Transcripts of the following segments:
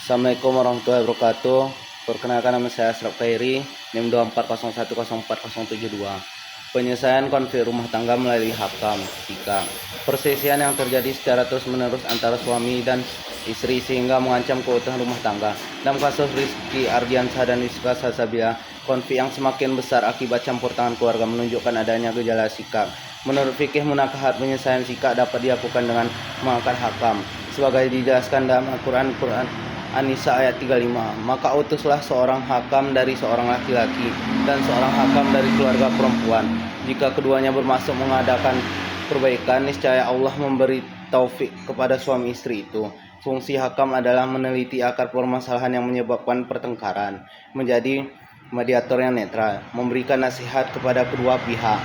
Assalamualaikum warahmatullahi wabarakatuh. Perkenalkan, nama saya Asraf Khairi, NIM 2401047072. Penyelesaian konflik rumah tangga melalui hakam. 3. Perselisihan yang terjadi secara terus-menerus antara suami dan istri sehingga mengancam keutuhan rumah tangga. Dalam kasus Rizky Ardiansah dan Rizka Salsabila, konflik yang semakin besar akibat campur tangan keluarga menunjukkan adanya gejala sikap. Menurut fikih munakahat, penyelesaian sikap dapat dilakukan dengan mengangkat hakam. Sebagai dijelaskan dalam Al-Quran An-Nisa ayat 35, maka utuslah seorang hakam dari seorang laki-laki dan seorang hakam dari keluarga perempuan. Jika keduanya bermaksud mengadakan perbaikan, niscaya Allah memberi taufik kepada suami istri itu. Fungsi hakam adalah meneliti akar permasalahan yang menyebabkan pertengkaran, menjadi mediator yang netral, memberikan nasihat kepada kedua pihak,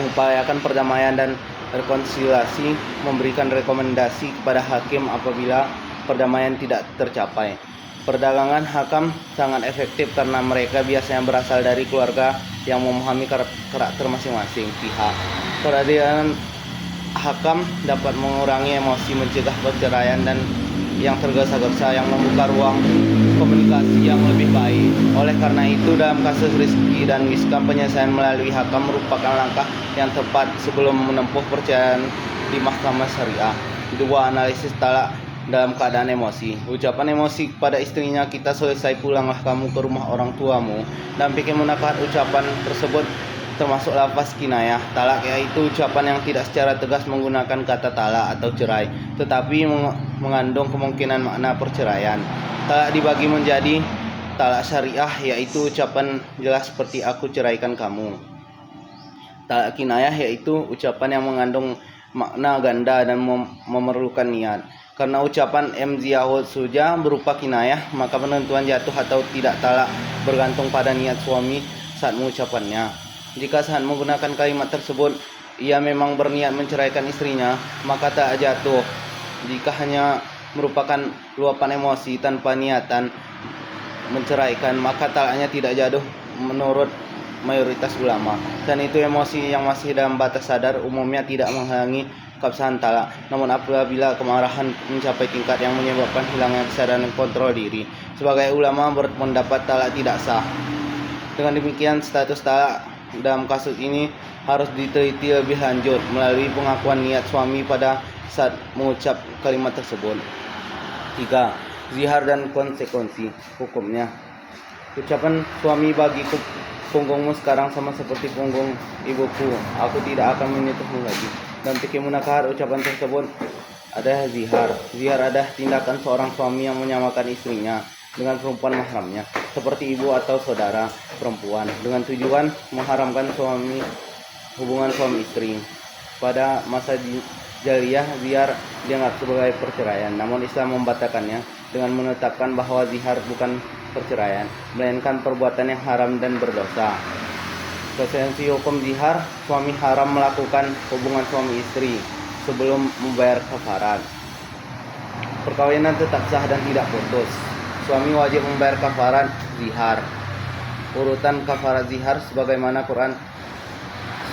mengupayakan perdamaian dan rekonsiliasi, memberikan rekomendasi kepada hakim apabila perdamaian tidak tercapai. Perdagangan hakam sangat efektif karena mereka biasanya berasal dari keluarga yang memahami karakter masing-masing pihak. Kehadiran hakam dapat mengurangi emosi, mencegah perceraian dan yang tergesa-gesa, yang membuka ruang komunikasi yang lebih baik. Oleh karena itu, dalam kasus Rizky dan Rizka, penyelesaian melalui hakam merupakan langkah yang tepat sebelum menempuh perceraian di mahkamah syariah. 2. Analisis talak dalam keadaan emosi. Ucapan emosi kepada istrinya, "Kita selesai, pulanglah kamu ke rumah orang tuamu." Dan fikih munakahat, ucapan tersebut termasuk lafaz kinayah talak, yaitu ucapan yang tidak secara tegas menggunakan kata talak atau cerai, tetapi mengandung kemungkinan makna perceraian. Talak dibagi menjadi talak syariah, yaitu ucapan jelas seperti "aku ceraikan kamu". Talak kinayah yaitu ucapan yang mengandung makna ganda dan memerlukan niat. Karena ucapan "MZiyahud suja" berupa kinayah, maka penentuan jatuh atau tidak talak bergantung pada niat suami saat mengucapkannya. Jika saat menggunakan kalimat tersebut ia memang berniat menceraikan istrinya, maka tak jatuh. Jika hanya merupakan luapan emosi tanpa niatan menceraikan, maka talaknya tidak jatuh menurut mayoritas ulama. Dan itu emosi yang masih dalam batas sadar umumnya tidak menghalangi keabsahan talak. Namun apabila kemarahan mencapai tingkat yang menyebabkan hilangnya kesadaran dan kontrol diri, sebagai ulama berpendapat talak tidak sah. Dengan demikian, status talak dalam kasus ini harus diteliti lebih lanjut melalui pengakuan niat suami pada saat mengucap kalimat tersebut. 3. Zihar dan konsekuensi hukumnya. Ucapan suami, "Bagiku punggungmu sekarang sama seperti punggung ibuku, aku tidak akan menyentuhmu lagi." Dan fikih munakahat, ucapan tersebut adalah zihar. Zihar adalah tindakan seorang suami yang menyamakan istrinya dengan perempuan mahramnya, seperti ibu atau saudara perempuan, dengan tujuan mengharamkan hubungan suami istri. Pada masa jahiliyah, zihar dianggap sebagai perceraian, namun Islam membatalkannya dengan menetapkan bahwa zihar bukan perceraian, melainkan perbuatan yang haram dan berdosa. Konsekuensi hukum zihar, suami haram melakukan hubungan suami istri sebelum membayar kafarat. Perkawinan tetap sah dan tidak putus. Suami wajib membayar kafarat zihar. Urutan kafarat zihar sebagaimana Quran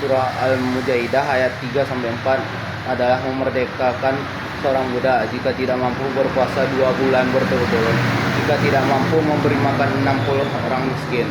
surah Al-Mujaidah ayat 3-4 adalah memerdekakan seorang budak jika tidak mampu berpuasa 2 bulan berturut-turut, jika tidak mampu memberi makan 60 orang miskin.